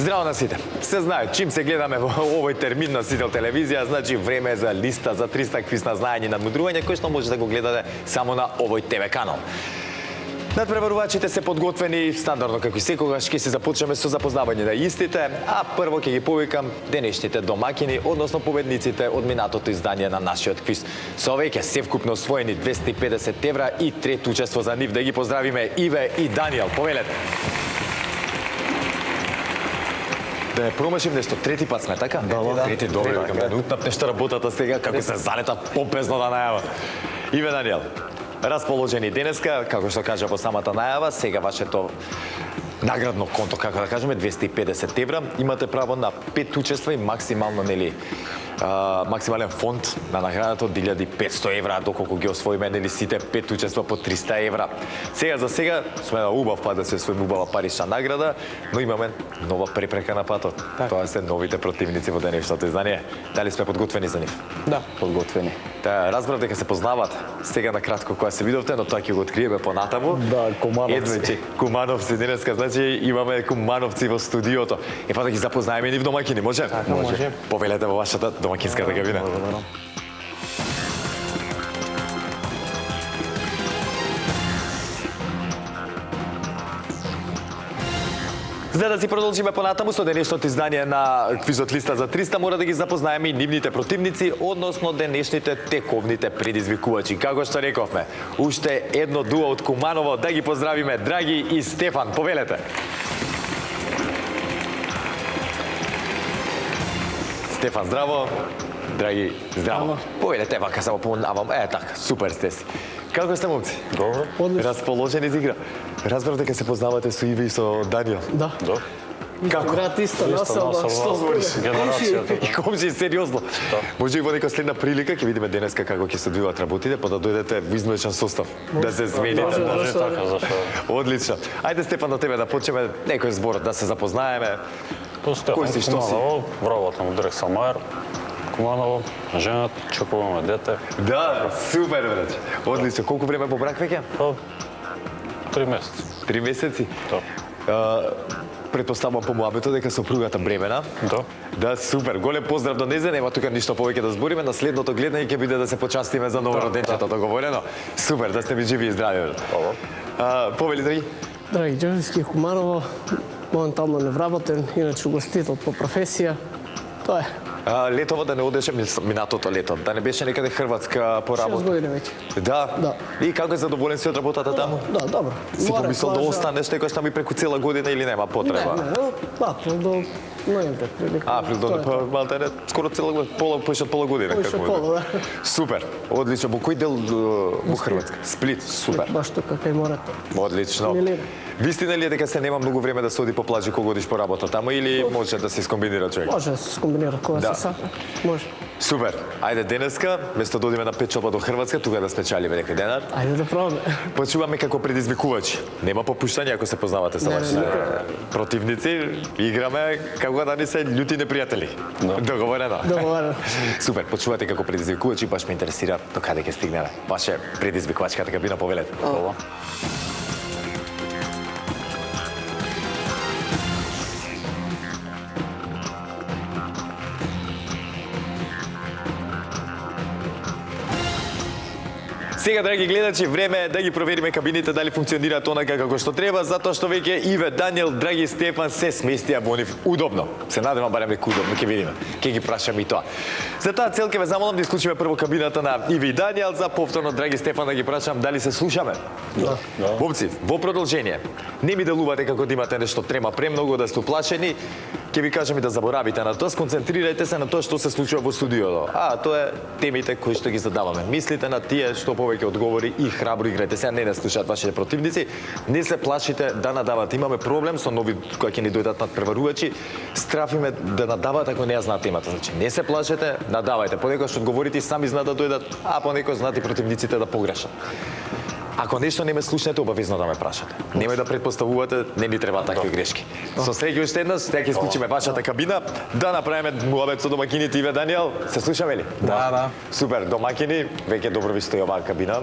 Здраво на сите. Се знае, чим се гледаме во овој термин на Сител телевизија, значи време е за листа за 300 квиз на знаење и надмудрување, кој што може да го гледате само на овој ТВ канал. Надпреварувачите се подготвени стандардно како и секогаш, ќе се започнеме со запознавање на истите, а прво ќе ги повикам денешните домакини, односно победниците од минатото издание на нашиот квиз. Со веќе севкупно освоени 250 евра и трето учество за нив. Да ги поздравиме Иве и Даниел. Повелете. Да не промашим нешто, трети пат сме, така? Да. Трети, добро, викам, да утнап нешто работата сега, како се залета помпезно да најава. Иве, Даниел, расположени денеска, како што кажа во самата најава, сега вашето наградно конто, како да кажеме, 250 евра. Имате право на 5 учества и максимално, нели, максимален фонд на наградата од 1500 евра, доколку ги освоиме, нели, сите 5 учества по 300 евра. Сега за сега сме на убав пат да се освоиме убава парична награда, но имаме нова препрека на патот. Тоа се новите противници во денешното издание. Дали сме подготвени за нив? Да, подготвени. Та разбрав дека се познават. Сега на кратко кога се видовте, но тоа ќе го откриеме понатаму. Да, Кумановци. Едвече, Кумановци денеска, значи имаме Кумановци во студиото. Е па да ги запознаеме нив домакини, може? Може. Повелете во вашата домакинската кабина. За да си продолжиме понатаму со денешното издание на квизот листа за 300, мора да ги запознаеме и нивните противници, односно денешните тековните предизвикувачи. Како што рековме, уште едно дуо од Куманово, да ги поздравиме Драги и Стефан. Повелете. Стефан, здраво. Драги, здраво. Повелете, вака само поминавам. Така, супер сте си. Како сте, момци? Добро. Одлично. Расположени за игра. Разбрав дека се познавате со Иве и со Даниел. Да. Како? Град иста населба. Што збориш? Генерацијата. И комши, сериозно. Може и во нека следна прилика ќе видиме денеска како ќе се одвиваат работите, па да дојдете во измлечен состав. Да се смените. Може така, зашто? Одлично. Ајде, Стефан, од тебе да почнеме некој збор, да се запознаеме. Кој си, што си? Куманово, вработам во Дрексел Мајер. Куманово, женат, чекуваме дете. Да, супер, брат. Одлично. Колку време по брак веќе? 3 месеци. 3 месеци? Да. Претпоставувам по муабето дека сопругата бремена. Да. Да, супер. Голем поздрав до незе, нема тука ништо повеќе да збориме. На следното гледање ќе биде да се почастиме за новороденчето, договорено. Супер, да сте ми живи и здрави. Повели, Драги? Драги Ѓорѓевски, Куманово, моментално невработен, иначе угостител по професија. Тоа е. Летово да не одеше минатото лето, да не беше некаде Хрватска по 6 работа. години веќе. Да? Да. И како е задоволен си од работата таму? Да, добро. Си Море, помислил да плажа. останеш некој што ми преку цела година или нема потреба? Не, април до ноември. Април до малте скоро цела година, поише од пола година. Поише како пола, е. да. Супер, одлично. Во кој дел во Хрватска? Сплит, супер. Баш тука кај морето. Одлично. Милина. Вистина ли е дека се нема многу време да се оди по плажи кога одиш по работа таму или може да се скомбинира човек? Може да се скомбинира кога Да. се сака. Може. Супер. Ајде денеска, место да одиме на печалба до Хрватска, тука да спечалиме некој денар. Ајде да пробаме. Почуваме како предизвикувачи. Нема попуштање ако се познавате со Не, вашите никако. противници. Играме како да ни се љути непријатели. Договорено? Договорено. Супер, почувате како предизвикувачи, баш ме интересира до каде ќе стигнеме. Ваше предизвикувачката кабина, повелете. Добро. Сега, драги гледачи, време е да ги провериме кабините дали функционираат онака како што треба, затоа што веќе Иве, Даниел, Драги и Стефан се сместија во нив удобно. Се надевам барем дека удобно, ќе видиме. Ќе ги прашаме и тоа. За таа цел ќе ве замолам да исклучиме прво кабината на Иве и Даниел, за повторно Драги и Стефан да ги прашам дали се слушаме. Да. Момци, во продолжение, не ми делувате како да имате нешто трема премногу, да сте уплашени. Ќе ви кажам и да заборавите на тоа, сконцентрирајте се на тоа што се случува во студиото. Тоа е темите кои што ги задаваме. Мислите на тие што повеќе одговори и храбро играјте. Сега не слушаат вашите противници. Не се плашите да надавате. Имаме проблем со нови кои ќе ни дојдат надпреварувачи. Страф им е да надават ако не ја знаат темата. Значи не се плашете, надавајте. Понекогаш одговорите и сами знаат да дојдат, а понекогаш знаат и противниците да погрешат. Ако нешто не ме слушнете, обавезно да ме прашате. Немој да претпоставувате, не ни треба такви грешки. Со среќа уште еднаш, сега ќе исклучиме вашата кабина, да направиме муабет со домакините. Иве, Даниел, се слушаме ли? Да. Супер, домакини, веќе добро ви стои оваа кабина.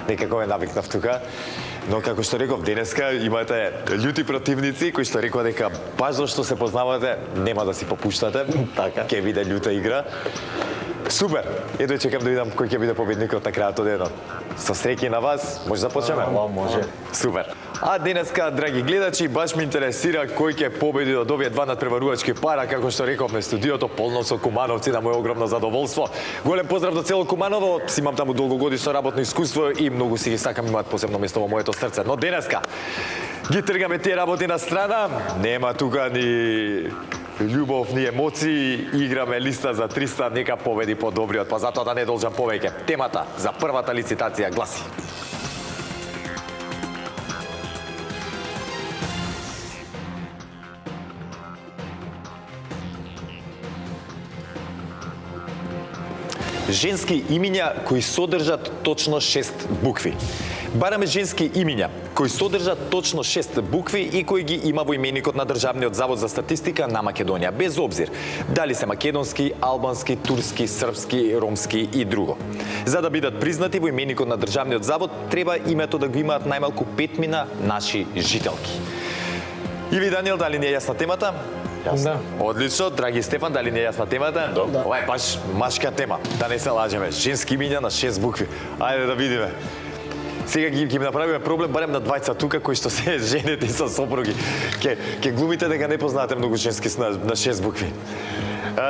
некако ме навикнав тука. Но како што реков денеска, имате љути противници кои што рекоа дека баш зашто се познавате, нема да си попуштате. Така. Ќе биде љута игра. Супер! Ето чекам да видам кој ќе биде победникот на крајот од денот. Со среќи на вас, може да почнеме? Може. Супер. А денеска, драги гледачи, баш ме интересира кој ќе победи од овие два надпреварувачки пара, како што рековме студиото, полно со кумановци, на моје огромно задоволство. Голем поздрав до цело Куманово, си имам таму долгогодишно работно искуство и многу си ги сакам, имаат посебно место во моето срце. Но денеска ги тргаме тие работи на страна, нема тука ни љубов, ни емоции, играме листа за 300, нека победи подобриот, па затоа да не должам повеќе. Темата за првата лицитација гласи: женски имиња кои содржат точно 6 букви. Бараме женски имиња кои содржат точно 6 букви и кои ги има во именикот на Државниот завод за статистика на Македонија, без обзир дали се македонски, албански, турски, српски, ромски и друго. За да бидат признати во именикот на Државниот завод, треба името да го имаат најмалку 5 мина наши жителки. Иви Даниел, дали ни е јасна темата? Да. Одлично, драги Стефан, дали не е јасна темата? Да. Ова е баш машка тема, да не се лажеме. Женски имиња на 6 букви. Ајде да видиме. Сега ги направиме проблем барем на двајца тука кои што се жените со сопруги. Ке глумите дека не познаате многу женски на 6 букви.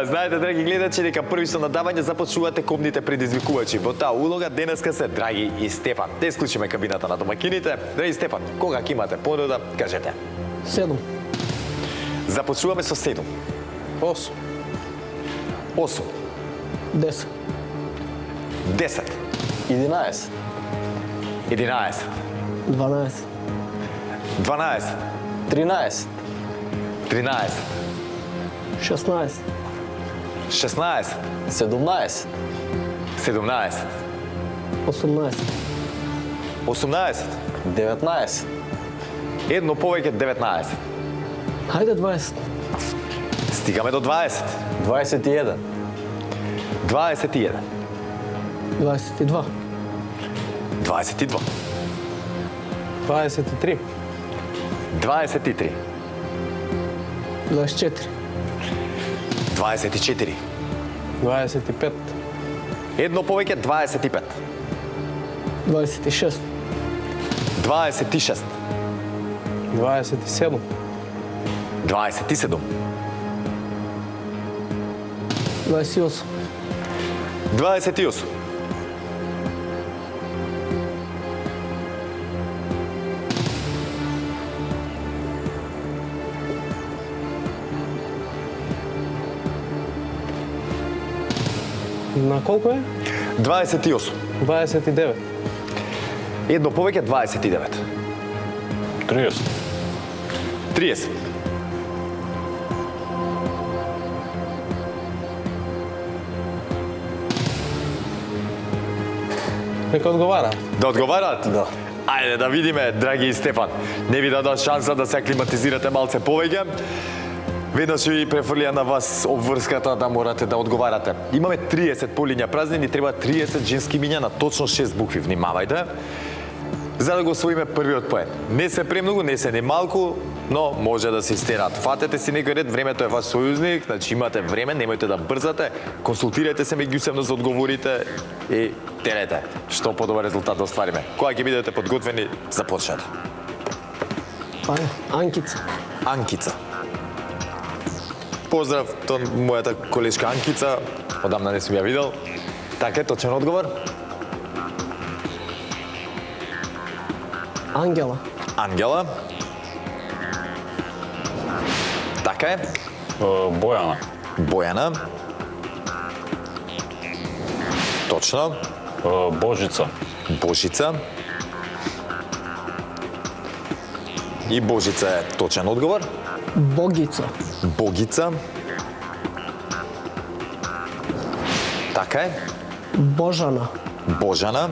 Знаете, драги гледачи, дека први со надавање започнувате кобните предизвикувачи. Во таа улога денеска се Драги и Стефан. Те исклучиме кабината на домакините. Драги Стефан, кога ќе имате понуда, кажете. 7. Започнуваме со 7. 8. 8. 10. 10. 11. 11. 12. 12. 13. 13. 16. 16. 17. 17. 18. 18. 19. Едно повеќе 19. Хајде 20. Стигаме до 20. 21. 21. 22. 22. 23. 23. 24. 24. 25. Едно повеќе 25. 26. 26. 27. 27. 28. 28. На колку е? 28. 29. Едно повеќе 29. 30. 30. Нека одговара. Да одговарат? Да. Ајде да видиме, драги Стефан. Не ви дадоа шанса да се аклиматизирате малце повеќе. Веднаш ви префрлија на вас обврската да морате да одговарате. Имаме 30 полиња празни, ни треба 30 женски имиња на точно 6 букви. Внимавајте. За да го освоиме првиот поен. Не се премногу, не се не малку, но може да се истерат. Фатете си некој ред, времето е ваш сојузник, значи имате време, немојте да брзате, консултирајте се меѓусебно за одговорите и терете. Што подобар резултат да оствариме. Кога ќе бидете подготвени, започнете. Ајде, Анкица. Анкица. Поздрав до мојата колешка Анкица, одамна не сум ја видел. Така е, точен одговор. Ангела. Ангела. Така е. Бојана. Бојана. Точно. Божица. Божица. И Божица е точен одговор. Богица. Богица. Така е. Божана. Божана.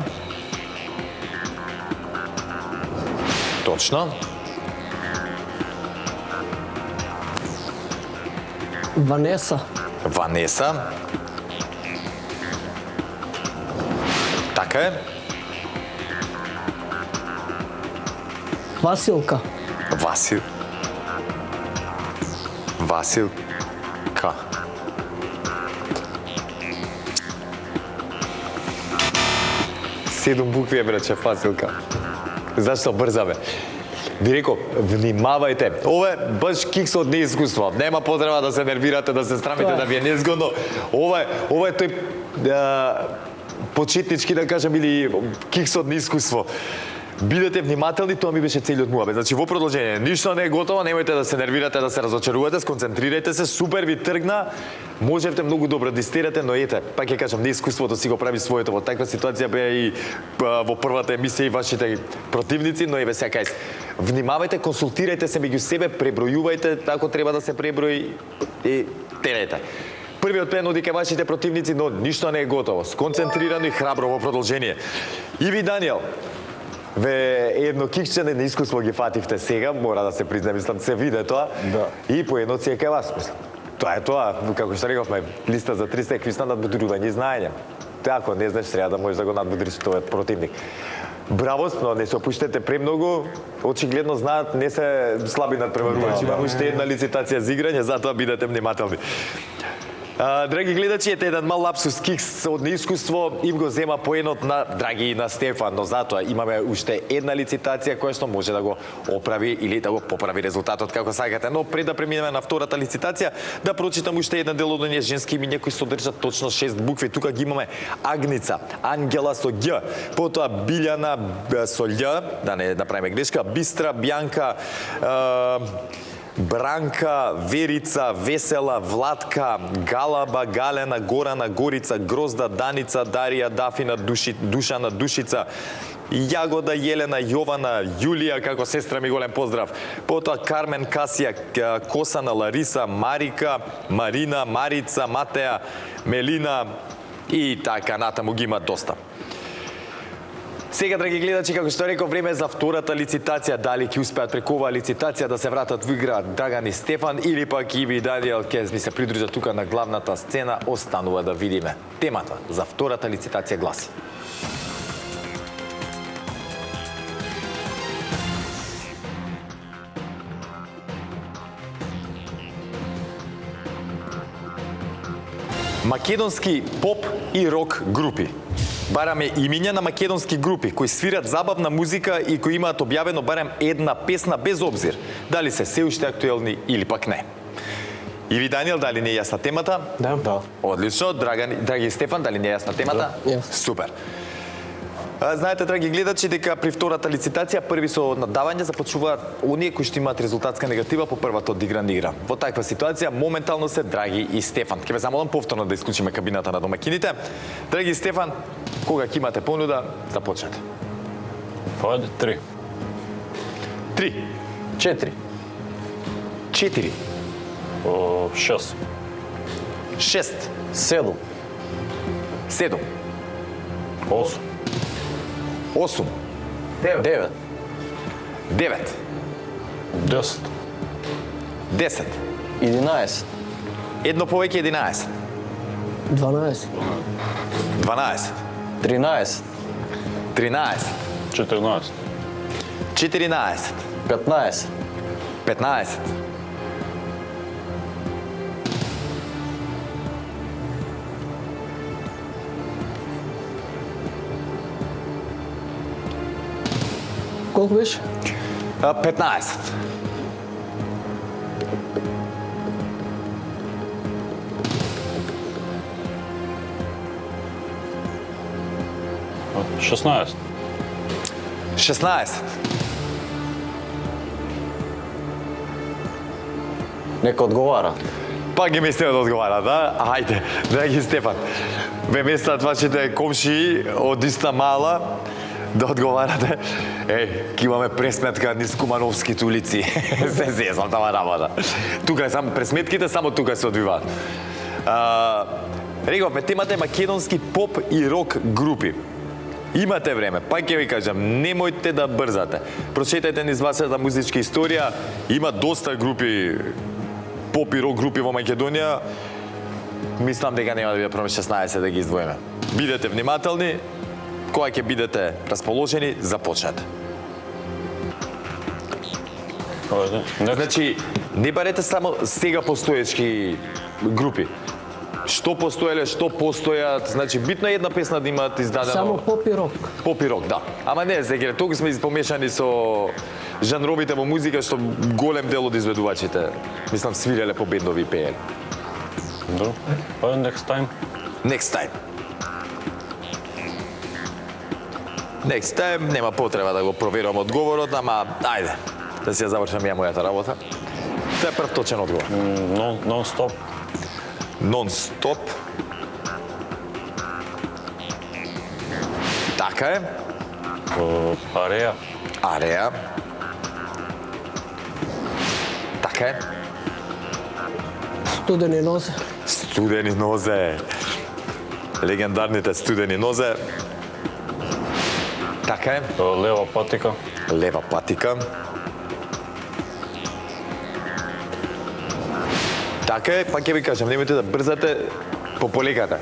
Точно. Ванеса. Ванеса. Така е. Василка. Василка. Седум букви е, браче, Василка. Зашто брзаме? Би рекол, внимавајте. Ова е баш кикс од неискуство. Нема потреба да се нервирате, да се срамите, да ви е незгодно. Ова е тој почетнички, да кажем, или кикс од неискуство. Бидете внимателни, тоа ми беше целиот муабет. Значи, во продолжение, ништо не е готово, немојте да се нервирате, да се разочарувате, сконцентрирајте се, супер ви тргна, можевте многу добро да истерате, но ете, пак ќе кажам, неискуството си го прави своето. Во таква ситуација беа и во првата емисија и вашите противници, но еве сега кај. Внимавајте, консултирајте се меѓу себе, пребројувајте ако треба да се преброи и терете. Првиот плен оди кај вашите противници, но ништо не е готово. Сконцентрирано и храбро во продолжение. Иви Даниел, ве едно кикче на неискуство ги фативте сега, мора да се призна, мислам, се виде тоа. Да. И по едно си е кај вас, мислам. Тоа е тоа, како што рековме, листа за 300 еквисна надбудрување и знаење. Тоа ако не знаеш, треба да можеш да го надбудриш тој противник. Браво, но не се опуштете премногу, очигледно знаат, не се слаби надпреварувачи, има уште една лицитација за играње, затоа бидете внимателни. Драги гледачи, ете еден мал лапсус кикс од неискуство, им го зема поенот на Драги и на Стефан, но затоа имаме уште една лицитација која што може да го оправи или да го поправи резултатот како сакате. Но пред да преминеме на втората лицитација, да прочитам уште еден дел од оние женски имиња кои содржат точно 6 букви. Тука ги имаме Агница, Ангела со Ѓ, потоа Билјана со Л, да не направиме грешка, Бистра, Бјанка, Бранка, Верица, Весела, Владка, Галаба, Галена, Горана, Горица, Грозда, Даница, Дарија, Дафина, Душана, Душица, Јагода, Јелена, Јована, Јулија, како сестра ми голем поздрав. Потоа Кармен, Касија, Косана, Лариса, Марика, Марина, Марица, Матеја, Мелина и така натаму ги има доста. Сега, драги гледачи, како што реков, време за втората лицитација. Дали ќе успеат преку оваа лицитација да се вратат во игра Драган и Стефан или пак Иви и Даниел ќе ми се придружат тука на главната сцена, останува да видиме. Темата за втората лицитација гласи: македонски поп и рок групи. Бараме имиња на македонски групи кои свират забавна музика и кои имаат објавено барем една песна без обзир дали се уште актуелни или пак не. Иви Даниел, дали не е јасна темата? Да. Одлично. Драги Стефан, дали не е јасна темата? Да. Супер. Знаете, драги гледачи, дека при втората лицитација први со надавање започнуваат оние кои што имаат резултатска негатива по првата одиграна игра. Во таква ситуација моментално се Драги и Стефан. Ќе ве замолам повторно да исклучиме кабината на домакините. Драги Стефан, кога ќе имате понуда, започнете. Ајде, 3. 3, 4, 4, 6. 6, 7, 7, 8. 8, 9, 9, 10. 10, 11, едно повеќе 11, 12, 12, 13, 13, 14. 14, 15, 15, 15, 16. 16, нека одговара. Пак ги мислиме да одговарат, да? Ајде, драги Стефан, ве местат вашите комшии од иста мала да одговарате. Ке имаме пресметка низ Кумановските улици. Се зезам тава работа. Тука е само пресметките, само тука се одвиваат. Рековме, темата е македонски поп и рок групи. Имате време, пак ќе ви кажам, немојте да брзате. Прочитајте низ вашата музичка историја, има доста групи, поп и рок групи во Македонија. Мислам дека нема да биде проблем 16 да ги издвоиме. Бидете внимателни, кога ќе бидете расположени, започнете. Ајде, next. Значи, не барете само сега постоечки групи. Што постоеле, што постојат, значи битно е една песна да имаат издадено. Само поп и рок. Поп и рок, да. Ама не, сега толку сме помешани со жанровите во музика што голем дел од изведувачите, мислам, свиреле по бендови и пееле. Добро. Ајде, next time. Next time. Next time, нема потреба да го проверувам одговорот, ама ајде, да си ја завршам ја мојата работа. Тоа е прв точен одговор. Non-stop. Non-stop. Така е. Ареја. Ареа. Така е. Студени нозе. Студени нозе. Легендарните студени нозе. Така е. Лева патика. Лева патика. Така е, пак ќе ви кажам, немојте да брзате по полеката.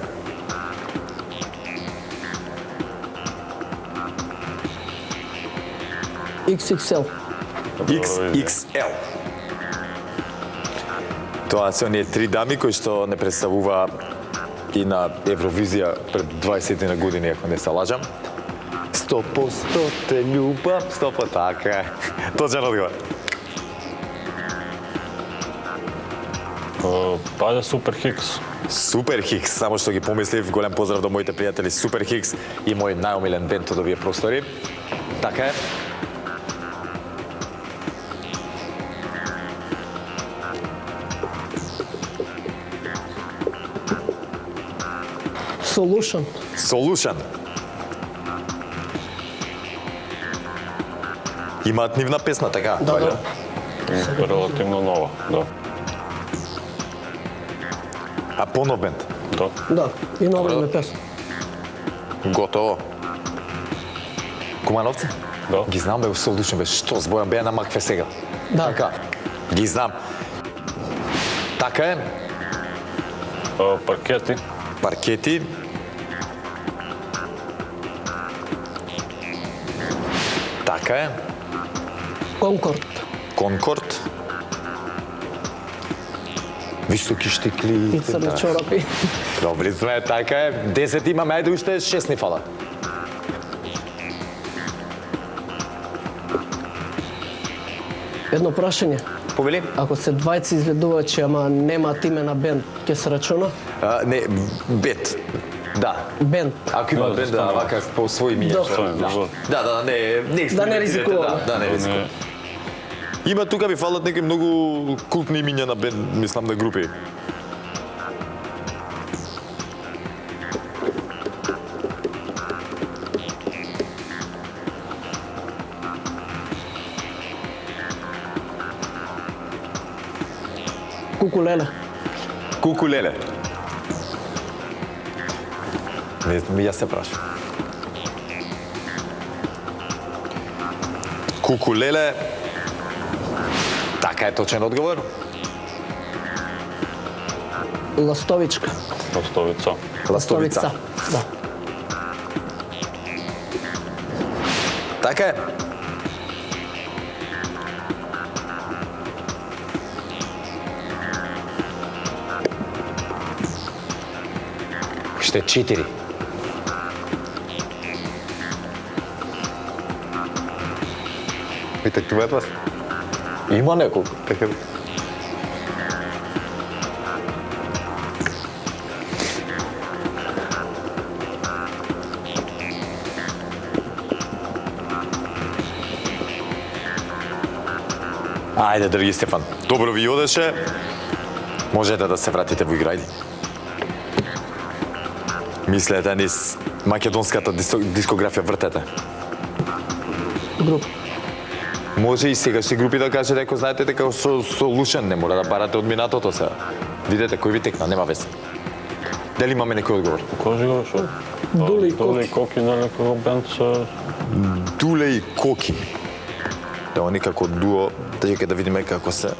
XXL. XXL. Тоа се оние три дами кои што не представува и на Евровизија пред 20 на години, ако не се лажам. 100% те љубам, 100% така е. Точен одговор. Ајде, Супер Хикс. Супер Хикс, само што ги помислив, голем поздрав до моите пријатели Супер Хикс и мој најомилен бенд од овие простори. Така е. Solution. Solution. Имаат нивна песна, така? Да, да. Релативно нова, да. А понов бенд? Да. Да, и нова име песна. Готово. Кумановци? Да. Ги знам бе, Solution бе, што збојам беа на Макфе сега. Да. Така. Ги знам. Така е. Паркети. Паркети. Така е. Конкорд. Конкорд. Високи штикли. И црни чорапи. Добри сме, така е. 10 имаме, ајде уште 6 ни фалат. Едно прашање. Повели? Ако се двајци изведувачи, ама немаат име на бенд, ќе се рачуна? Не, бет. Да. Бенд. Ако има Да, бенд, да, станува. вака по своји миња. Да. Да, не Да не ризикуваме. Да, не ризикуваме. Има тука ми фалат некои многу култни имиња на бенд, мислам на групи. Кукулеле. Кукулеле. Не знам, јас се прашам. Кукулеле. Така е точен одговор. Ластовичка. Ластовица. Ластовица. Да. Така е. Уште 4. Питак това е вас? Има неколку. Така. Ајде, драги Стефан, добро ви одеше. Можете да се вратите во играјди. Мислете низ македонската дискографија вртете. Груп. Може и сегашни групи да кажете ако знаете дека Solution, не мора да барате од минатото сега. Видете кој ви текна, нема везе. Дали имаме некој одговор? Кој го шо? Дуле и Дуле и Коки. Коки, нели како бенд се... Дуле и Коки. Да, они како дуо, да чекај да видиме како се.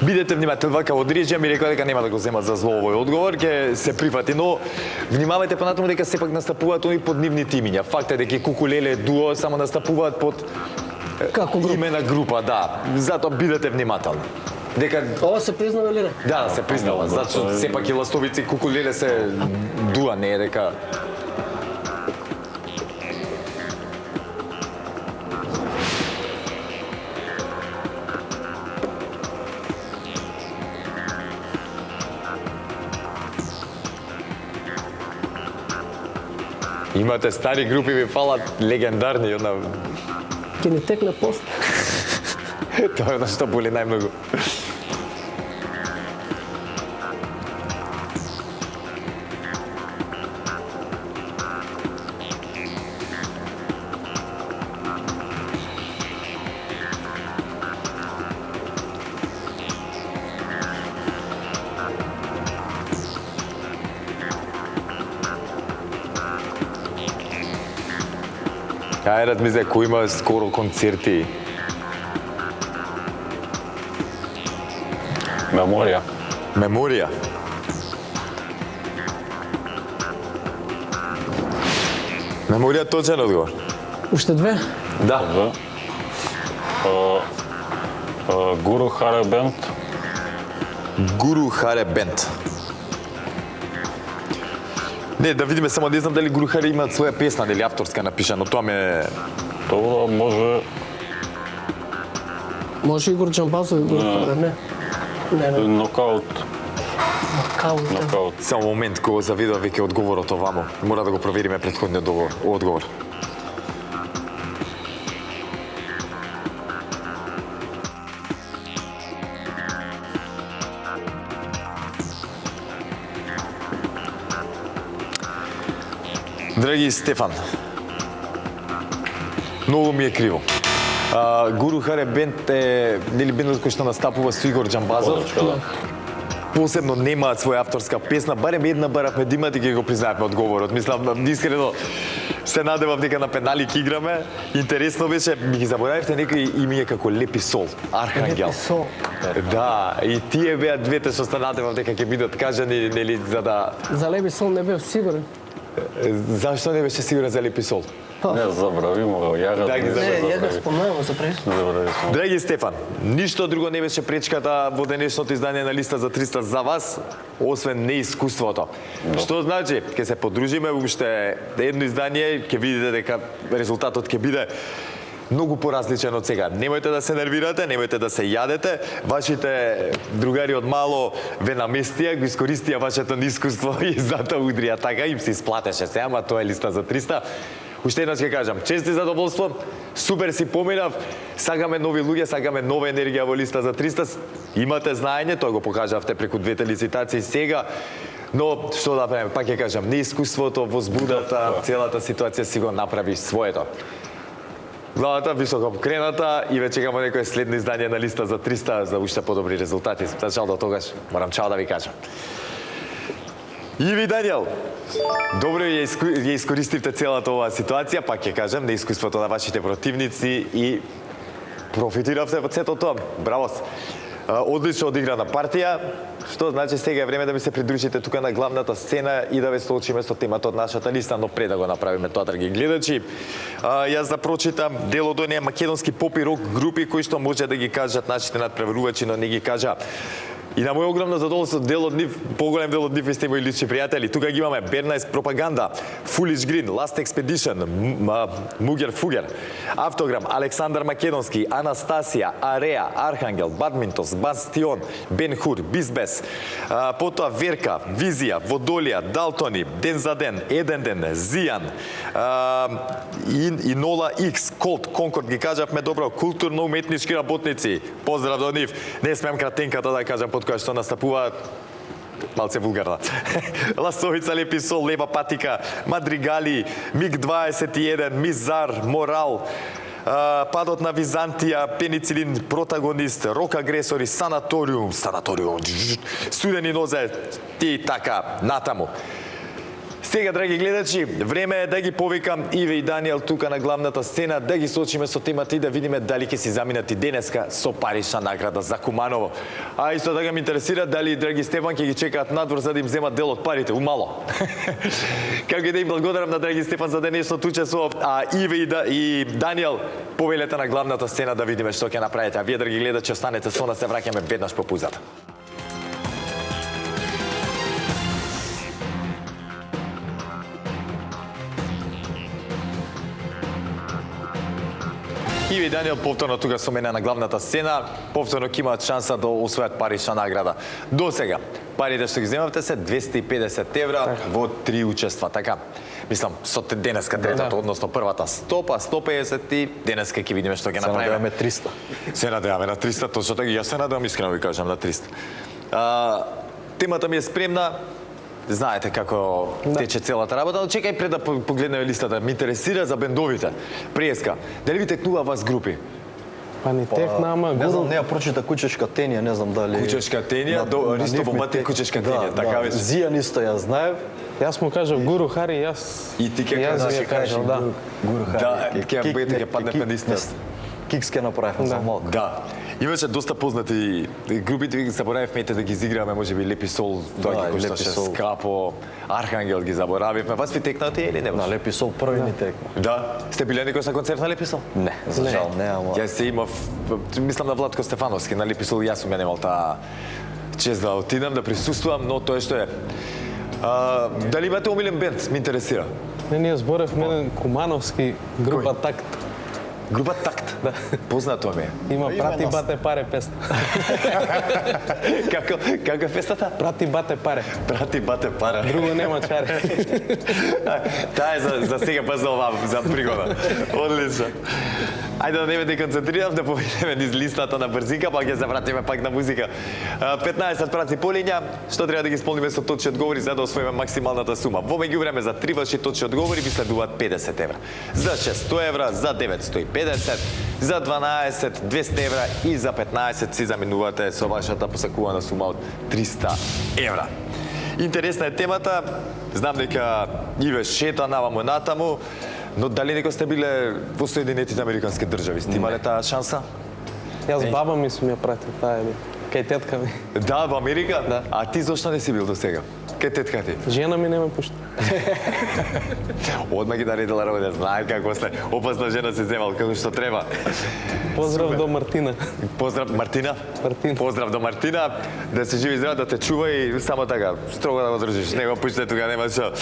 Бидете внимателни, вака од Риџија ми рекла дека нема да го земат за зло овој одговор, ќе се прифати, но внимавајте понатаму дека сепак настапуваат они под нивни тимиња. Факт е дека Кукулеле дуо само настапуваат под Како група? име на група, да. Затоа бидете внимателни. Дека Ова се признава или не? да, се признава, зато сепак и Ластовици и Кукулеле се дуа, не е дека имате стари групи, ви фалат легендарни, една... Ќе ни текне пост. Тоа е што боли најмногу. Ајрат ми кој има скоро концерти. Меморија. Меморија. Меморија точен одговор. Уште две? Да. Гуру Харе Бенд. Гуру Харе Бенд. Не, да видиме само, не знам дали Гуру Харе имаат своја песна или авторска напишано, тоа ме... Добро, може Може Игор Џамбазов и Гуру Харе, не? Не. нокаут. Каут. Нокаут. Само момент, кога завидува веќе одговорот овамо. Мора да го провериме претходниот одговор. Драги Стефан, многу ми е криво. Гуру Харе Бенд е нели бендот кој што настапува со Игор Џамбазов. Посебно немаат своја авторска песна, барем една баравме да имат и ќе го признаевме одговорот. Мислам, искрено се надевам дека на пенали ќе играме. Интересно беше, ми ги заборавивте некои име како Лепи Сол, Архангел. Лепи Сол. Да, и тие беа двете што се надевам дека ќе бидат кажани, нели, за да... За Лепи Сол не бев сигурен. Зашто не беше сигурен за Лепи Сол? Не, забравимо го, ја Да, ги Не, ја го спомнувам за пред. забравимо. Драги Стефан, ништо друго не беше пречката во денешното издание на Листа за 300 за вас, освен неискуството. Што значи, ќе се подружиме уште едно издание, ќе видите дека резултатот ќе биде многу поразличен од сега. Немојте да се нервирате, немојте да се јадете. Вашите другари од мало ве наместија, го искористија вашето неискуство и затоа удрија така, им се исплатеше се, ама тоа е Листа за 300. Уште еднаш ќе кажам, чести задоволство, супер си поминав, сакаме нови луѓе, сакаме нова енергија во Листа за 300. Имате знаење, тоа го покажавте преку двете лицитации сега, но што да правиме, пак ќе кажам, неискуството, возбудата, целата ситуација си го направи своето. Главата високо покрената и ве чекамо некое следно издание на Листа за 300 за уште подобри резултати. За жал до тогаш, морам чао да ви кажам. Иви Даниел, добро ја искористивте целата оваа ситуација, пак ќе кажам, неискуството на вашите противници и профитиравте од сето тоа. Браво! Одлично одиграна партија, што значи сега е време да ми се придружите тука на главната сцена и да ве соочиме со темата од нашата листа, но пред да го направиме тоа, драги гледачи, јас да прочитам дел од оние македонски поп и рок групи кои што може да ги кажат нашите надпреварувачи, но не ги кажа. И на мој огромно задоволство, дел од нив, поголем дел од нив сте мои лични пријатели. Тука ги имаме Бернайс Пропаганда, Foolish Green, Last Expedition, Мугер Фугер, Автограм, Александар Македонски, Анастасија, Ареа, Архангел, Бадминтос, Бастион, Бен Хур, Бизбес, потоа Верка, Визија, Водолија, Далтони, Ден за ден, Еден ден, Зијан, Инола X, Колт, Конкорд ги кажавме добро, културно-уметнички работници. Поздрав до нив. Не смеам кратенката да кажам под која што настапуваат, малце вулгарна. Ластовица, Лепи Сол, Леба Патика, Мадригали, МиГ-21, Мизар, Морал, Падот на Византија, Пеницилин, Протагонист, Рок агресори, Санаториум, Студени нозе, и така, натаму. Сега, драги гледачи, време е да ги повикам Иве и Даниел тука на главната сцена, да ги сочиме со темата и да видиме дали ќе си заминати денеска со парична награда за Куманово. А исто така ме интересира дали драги Стефан ќе ги чекаат надвор за да им земат дел од парите, умало. Како и да им благодарам на драги Стефан за денешното учество, а Иве и Даниел повелете на главната сцена да видиме што ќе направите. А вие, драги гледачи, останете со нас, се враќаме веднаш по пузата. Иве и Даниел повторно тука со мене на главната сцена, повторно ќе имаат шанса да освојат парична награда. До сега, парите што ги земавте се 250 евра во 3 учества, така. Мислам, со денеска третата, односно првата 100, па 150 и денеска ќе видиме што ќе направиме. Се надеваме 300. Се надеваме на 300, точно така. Јас се надевам, искрено ви кажам, на 300. Темата ми е спремна. Знаете како тече целата работа, но чекај пред да погледнеме листата. Ме интересира за бендовите. Преска, дали ви текнува вас групи? Па не текна, ама Не Гуру... знам, неа прочита Кучешка Тенија, не знам дали... Кучешка Тенија, до Ристо Бомбати Кучешка Тенија, така беше. Зијан исто ја знаев. Јас му кажав Гуру Хари, јас... И ти ќе Јас кажеш, ја кажал, да. Гуру Хари. Да, ќе бидете, ќе падне па ниста. Кикс ке направивме за малку. Да. Имаше доста познати групите, ги заборавивме да ги изиграме, можеби Лепи Сол, тоа Да, ги кошташе Лепи Сол. скапо, Архангел ги заборавивме. Вас ви текнати или не? На Лепи Сол први ни текна. Да. Сте биле некој на концерт на Лепи Сол? Не, за жал не, ама... Јас се имав, мислам на Владко Стефановски, на Лепи Сол, јас сум ја немал таа чест да отидам, да присуствувам, но тоа што е. Дали имате омилен бенд? Ме интересира. Не, ние зборевме Кумановски, група Такт. Група Такт. Да. Познато ми е. Има Прати бате паре песна. Како е фестата? Прати бате паре. Прати бате пара. Друго нема чаре. Таа е за сега па за оваа, за пригода. Одлично. Ајде да не ме концентрирам, да поведеме низ листата на брзинка, па ќе се вратиме пак на музика. 15 праци полиња, што треба да ги исполниме со точни одговори за да освоиме максималната сума. Во меѓувреме за 3 ваши точни одговори ви следуваат 50 евра. За 6 100 евра, за 9 150, за 12 200 евра и за 15 си заминувате со вашата посакувана сума од 300 евра. Интересна е темата, знам дека Иве шета наваму натаму, но дали некој сте биле во Соединетите Американски држави? Сте имале таа шанса? Јас баба ми сум ја пратил таа или кај тетка ми. Да, во Америка? Да. А ти зошто не си бил до сега? Кај тетка ти? Жена ми не ме пушта. Одма ги наредила работа, знае како сте. Опасна жена се земал како што треба. Поздрав до Мартина. Поздрав Мартина. Мартин. Поздрав до Мартина. Да се живи здрав, да те чува и само така строго да го држиш. Не го пуште тука, нема што.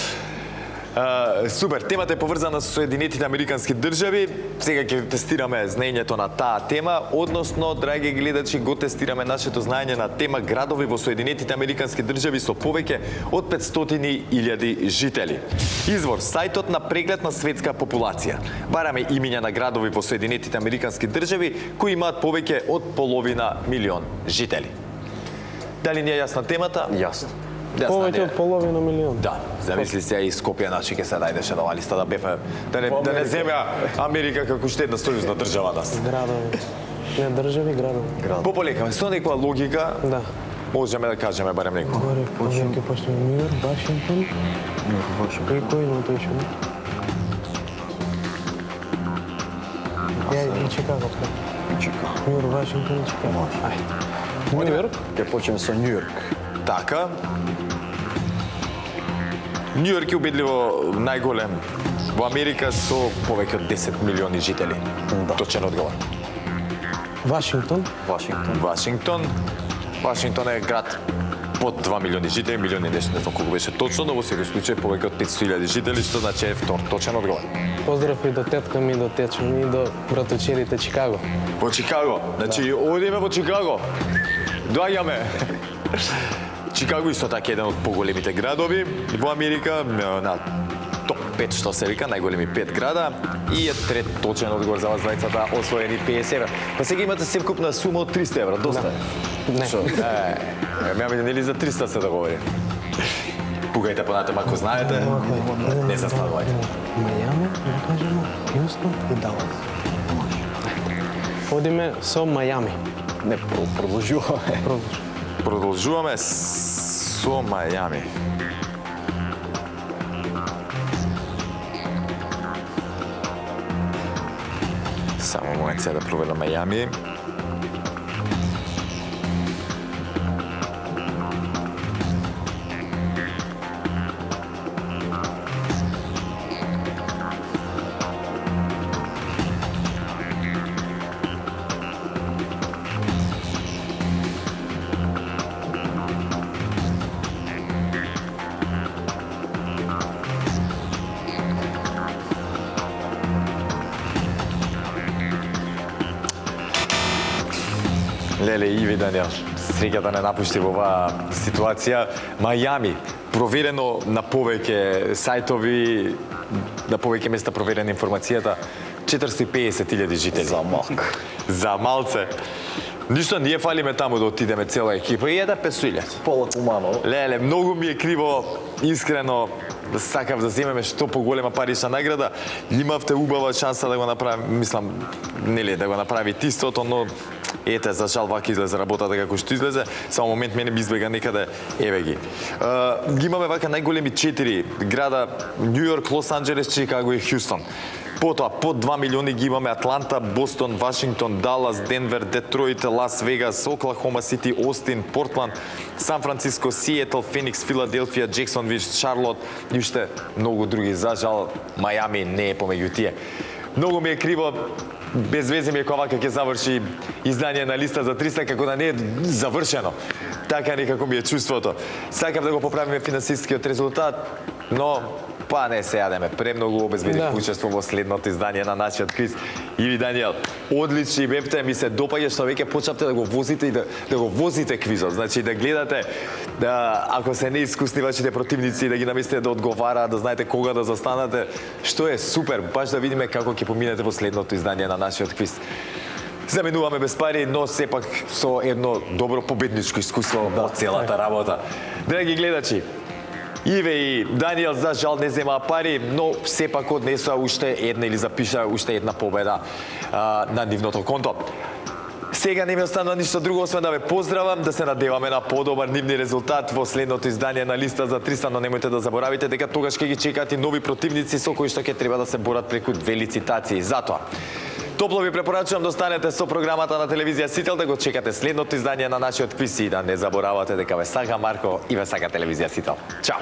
Супер, темата е поврзана со Соединетите Американски држави. Сега ќе тестираме знаењето на таа тема, односно, драги гледачи, го тестираме нашето знаење на тема градови во Соединетите Американски држави со повеќе од 500.000 жители. Извор, сајтот на преглед на светска популација. Бараме имиња на градови во Соединетите Американски држави кои имаат повеќе од половина милион жители. Дали ни е јасна темата? Јасно. Повеќе од половина милион. Да, замисли се и Скопје значи ќе се најдеше на оваа листа да бефе да не земја Америка како штедна сојузна држава нас. Градови. Не држави, градови. Пополека, со некоја логика, Да. можеме да кажеме барем некој. Горе, повеќе почнеме Нью-Йорк, Вашингтон. И кој има тој што? Ја и Чикаго. Нью-Йорк, Вашингтон и Чикаго. Ајде. Нью-Йорк? Ќе почнеме со Њујорк. Така. Њујорк е убедливо најголем во Америка со повеќе од 10 милиони жители. Да. Точен одговор. Вашингтон? Вашингтон. Вашингтон е град под 2 милиони жители, милиони нешто, не знам колку беше точно, но во секој случај повеќе од 500.000 жители, што значи е втор точен одговор. Поздрав и до тетка ми, до течо ми, и до братучерите Чикаго. Во Чикаго. Значи, одиме во Чикаго. Доаѓаме. Чикаго исто така еден од поголемите градови во Америка, на топ 5 што се вика, најголеми 5 града и е трет точен одговор за вас двајцата, освоени 50 евра. Па сега имате севкупна сума од 300 евра, доста е. Не. Меме нели за 300 се договори. Пугајте понатаму ако знаете, не се станувајте. Мајами, да кажеме, Хјустон и Далас. Одиме со Мајами. Не, продолжуваме. Продолжуваме со Мајами. Само момент сега да проверам Мајами. Леле, Иви Даниел, среќа да не напушти во оваа ситуација. Мајами, проверено на повеќе сајтови, на повеќе места проверена информацијата, 450.000 жители. За малк. За малце. Ништо, ние фалиме таму да отидеме цела екипа и еда 500.000. Пола Куманово. Леле, многу ми е криво, искрено, сакав да земеме што поголема парична награда. Имавте убава шанса да го направим, мислам, нели, да го направите истото, но ете, за жал вака излезе работата како што излезе. Само момент мене ми избега некаде, еве ги. Ги имаме вака најголеми 4 града: Њу Йорк, Лос Анџелес, Чикаго и Хјустон. Потоа, под 2 милиони ги имаме Атланта, Бостон, Вашингтон, Далас, Денвер, Детройт, Лас Вегас, Оклахома Сити, Остин, Портланд, Сан Франциско, Сиетл, Феникс, Филаделфија, Джексонвил, Шарлот и уште многу други. За жал, Мајами не е помеѓу тие. Многу ми е криво, без везе ми е кога вака ќе заврши издание на листа за 300, како да не е завршено. Така некако ми е чувството. Сакав да го поправиме финансискиот резултат, но па не се јадеме. Премногу обезбедив учество во следното издание на нашиот квиз. Иви Даниел, одлични бевте, ми се допаѓа што веќе почнавте да го возите и да го возите квизот. Значи да гледате, ако се неискусни вашите противници, да ги наместите да одговараат, да знаете кога да застанете, што е супер, баш да видиме како ќе поминете во следното издание на нашиот квиз. Заменуваме без пари, но сепак со едно добро победничко искуство во целата работа. Драги гледачи, Иве и Даниел за жал не земаа пари, но сепак однесоа уште една или запишаа уште една победа на нивното конто. Сега не ми останува ништо друго, освен да ве поздравам, да се надеваме на подобар нивни резултат во следното издание на листа за 300, но немојте да заборавите дека тогаш ќе ги чекаат и нови противници со кои што ќе треба да се борат преку 2 лицитации. Затоа, топло ви препорачувам да останете со програмата на телевизија Сител, да го чекате следното издание на нашиот квиз и да не заборавате дека ве сака Марко и ве сака телевизија Сител. Чао!